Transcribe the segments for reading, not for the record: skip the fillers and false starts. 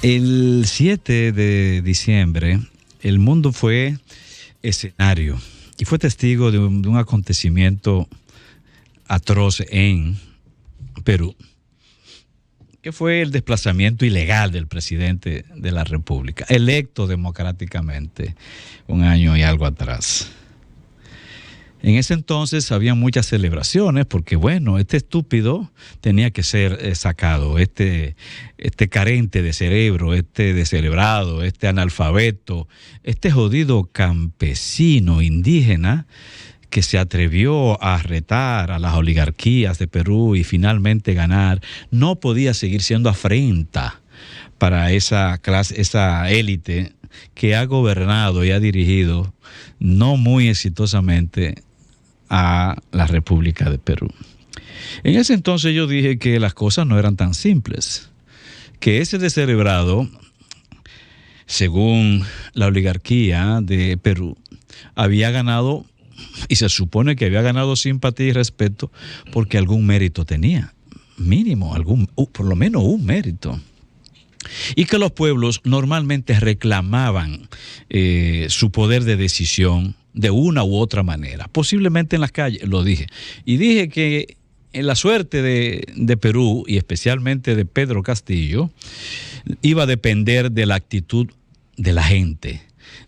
El 7 de diciembre, el mundo fue escenario y fue testigo de un acontecimiento atroz en Perú, que fue el desplazamiento ilegal del presidente de la República, electo democráticamente un año y algo atrás. En ese entonces había muchas celebraciones porque, bueno, este estúpido tenía que ser sacado, este carente de cerebro, este descerebrado, este analfabeto, este jodido campesino indígena que se atrevió a retar a las oligarquías de Perú y finalmente ganar, no podía seguir siendo afrenta para esa clase, esa élite que ha gobernado y ha dirigido no muy exitosamente a la República de Perú. En ese entonces yo dije que las cosas no eran tan simples, que ese descerebrado, según la oligarquía de Perú, había ganado, y se supone que había ganado simpatía y respeto porque algún mérito tenía, mínimo, por lo menos un mérito. Y que los pueblos normalmente reclamaban su poder de decisión de una u otra manera, posiblemente en las calles, lo dije. Y dije que en la suerte de Perú, y especialmente de Pedro Castillo, iba a depender de la actitud de la gente,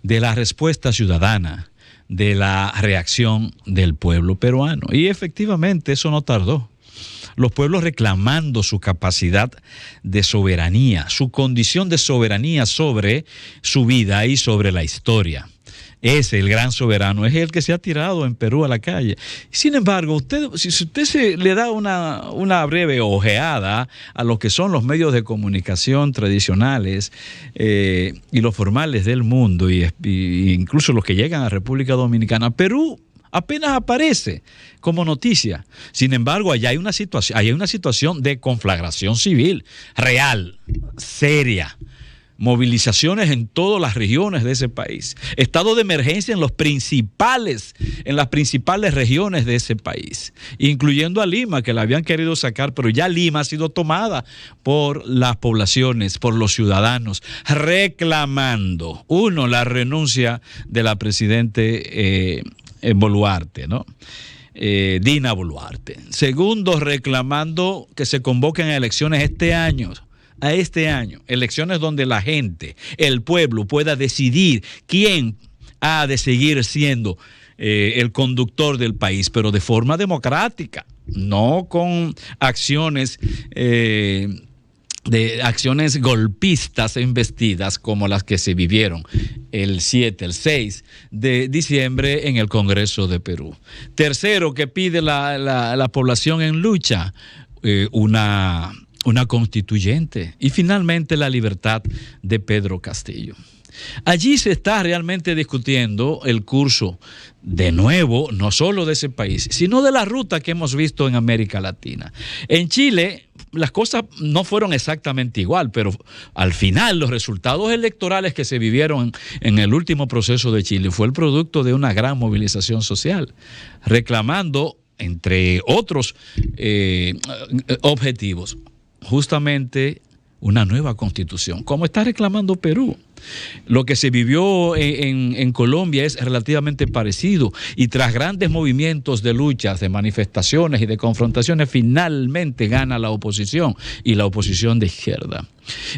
de la respuesta ciudadana, de la reacción del pueblo peruano. Y efectivamente eso no tardó. Los pueblos reclamando su capacidad de soberanía, su condición de soberanía sobre su vida y sobre la historia. Ese, el gran soberano, es el que se ha tirado en Perú a la calle. Sin embargo, si usted le da una breve ojeada a lo que son los medios de comunicación tradicionales y los formales del mundo, y incluso los que llegan a República Dominicana, Perú apenas aparece como noticia. Sin embargo, allá hay una situación de conflagración civil real, seria. Movilizaciones en todas las regiones de ese país. Estado de emergencia en las principales regiones de ese país, incluyendo a Lima, que la habían querido sacar, pero ya Lima ha sido tomada por las poblaciones, por los ciudadanos, reclamando, uno, la renuncia de la presidente Boluarte, ¿no? Dina Boluarte. Segundo, reclamando que se convoquen a elecciones este año, elecciones donde la gente, el pueblo pueda decidir quién ha de seguir siendo el conductor del país, pero de forma democrática, no con acciones golpistas e investidas como las que se vivieron el 7, el 6 de diciembre en el Congreso de Perú. Tercero, que pide la población en lucha, una constituyente, y finalmente la libertad de Pedro Castillo. Allí se está realmente discutiendo el curso, de nuevo, no solo de ese país, sino de la ruta que hemos visto en América Latina. En Chile las cosas no fueron exactamente igual, pero al final los resultados electorales que se vivieron en el último proceso de Chile fue el producto de una gran movilización social, reclamando, entre otros objetivos, justamente una nueva constitución, como está reclamando Perú. Lo que se vivió en Colombia es relativamente parecido, y tras grandes movimientos de luchas, de manifestaciones y de confrontaciones, finalmente gana la oposición, y la oposición de izquierda.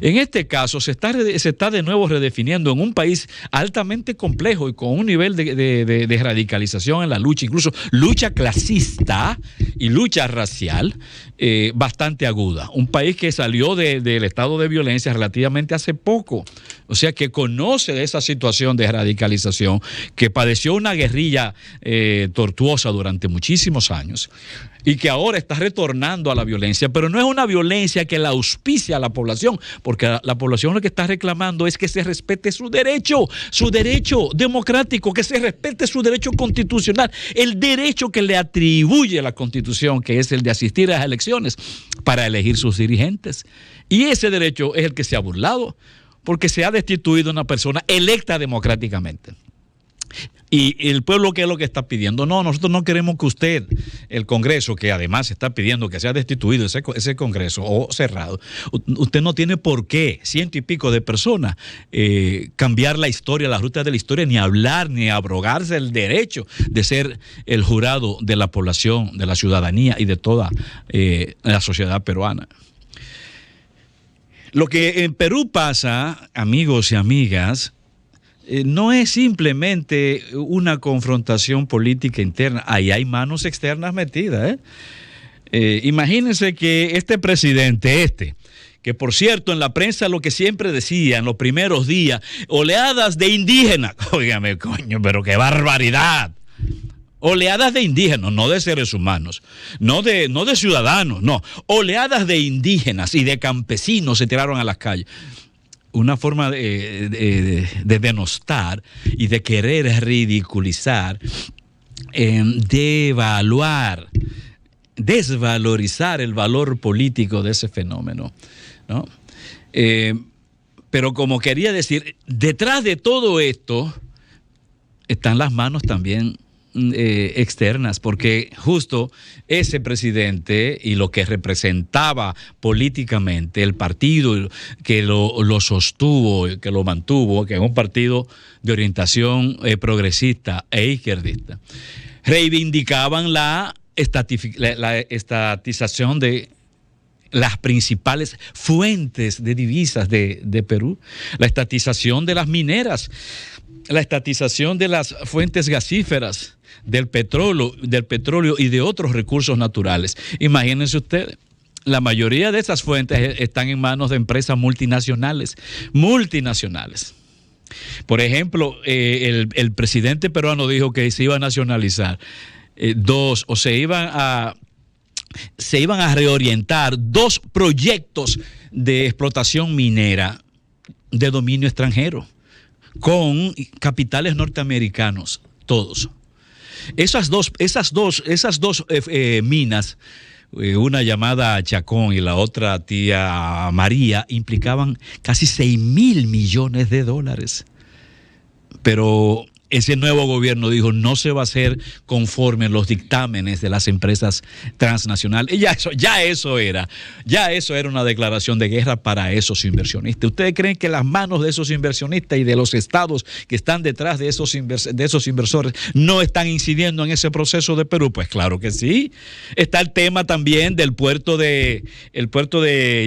En este caso se está de nuevo redefiniendo en un país altamente complejo y con un nivel de radicalización en la lucha, incluso lucha clasista y lucha racial bastante aguda. Un país que salió del estado de violencia relativamente hace poco, o sea que conoce de esa situación de radicalización, que padeció una guerrilla tortuosa durante muchísimos años y que ahora está retornando a la violencia, pero no es una violencia que la auspicia a la población, porque la población lo que está reclamando es que se respete su derecho democrático, que se respete su derecho constitucional, el derecho que le atribuye la Constitución, que es el de asistir a las elecciones para elegir sus dirigentes. Y ese derecho es el que se ha burlado, porque se ha destituido a una persona electa democráticamente. Y el pueblo, ¿qué es lo que está pidiendo? No, nosotros no queremos que usted, el Congreso, que además está pidiendo que sea destituido ese Congreso o cerrado, usted no tiene por qué, 100 y pico de personas, cambiar la historia, la ruta de la historia, ni hablar, ni abrogarse el derecho de ser el jurado de la población, de la ciudadanía y de toda la sociedad peruana. Lo que en Perú pasa, amigos y amigas, no es simplemente una confrontación política interna, ahí hay manos externas metidas. Imagínense que este presidente, que por cierto en la prensa lo que siempre decía en los primeros días, oleadas de indígenas, óigame coño, pero qué barbaridad, oleadas de indígenas, no de seres humanos, no de ciudadanos, no, oleadas de indígenas y de campesinos se tiraron a las calles. Una forma de denostar y de querer ridiculizar, devaluar, desvalorizar el valor político de ese fenómeno, ¿no? Pero como quería decir, detrás de todo esto están las manos también externas, porque justo ese presidente y lo que representaba políticamente el partido que lo sostuvo, que lo mantuvo, que es un partido de orientación progresista e izquierdista, reivindicaban la estatización de las principales fuentes de divisas de Perú, la estatización de las mineras, la estatización de las fuentes gasíferas, del petróleo y de otros recursos naturales. Imagínense ustedes, la mayoría de esas fuentes están en manos de empresas multinacionales. Por ejemplo, el presidente peruano dijo que se iba a nacionalizar se iban a reorientar 2 proyectos de explotación minera de dominio extranjero con capitales norteamericanos, todos. Esas dos minas, una llamada Chacón y la otra Tía María, implicaban casi 6.000 millones de dólares. Pero ese nuevo gobierno dijo no se va a hacer conforme los dictámenes de las empresas transnacionales. Y ya eso era una declaración de guerra para esos inversionistas. ¿Ustedes creen que las manos de esos inversionistas y de los estados que están detrás de esos inversores no están incidiendo en ese proceso de Perú? Pues claro que sí. Está el tema también del puerto de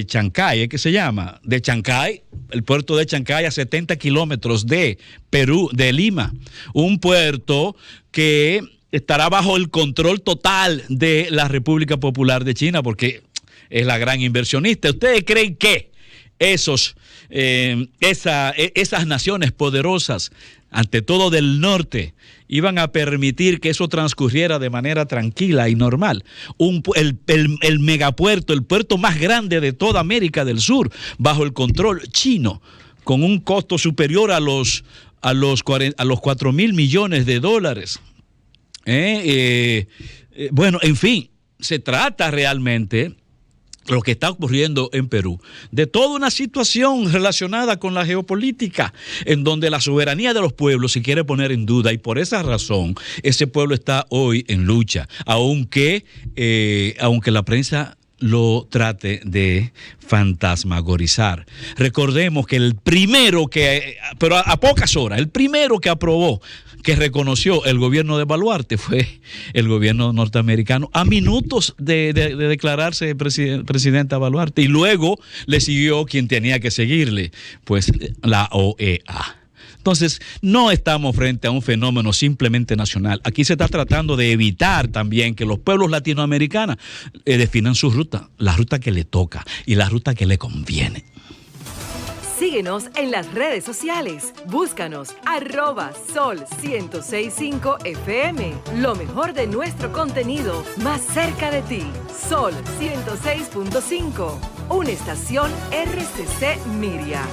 Chancay, ¿qué se llama? De Chancay, el puerto de Chancay a 70 kilómetros de Perú, de Lima. Un puerto que estará bajo el control total de la República Popular de China, porque es la gran inversionista. ¿Ustedes creen que esas naciones poderosas, ante todo del norte, iban a permitir que eso transcurriera de manera tranquila y normal? El megapuerto, el puerto más grande de toda América del Sur, bajo el control chino, con un costo superior a los 4.000 millones de dólares. Bueno, en fin, se trata realmente lo que está ocurriendo en Perú, de toda una situación relacionada con la geopolítica, en donde la soberanía de los pueblos se quiere poner en duda, y por esa razón ese pueblo está hoy en lucha, aunque la prensa lo trate de fantasmagorizar. Recordemos que pero a pocas horas, el primero que aprobó, que reconoció el gobierno de Boluarte fue el gobierno norteamericano, a minutos de declararse presidente Boluarte, y luego le siguió quien tenía que seguirle, pues la OEA. Entonces, no estamos frente a un fenómeno simplemente nacional. Aquí se está tratando de evitar también que los pueblos latinoamericanos definan su ruta, la ruta que le toca y la ruta que le conviene. Síguenos en las redes sociales. Búscanos @Sol1065 FM. Lo mejor de nuestro contenido más cerca de ti. Sol 106.5. Una estación RCC Miria.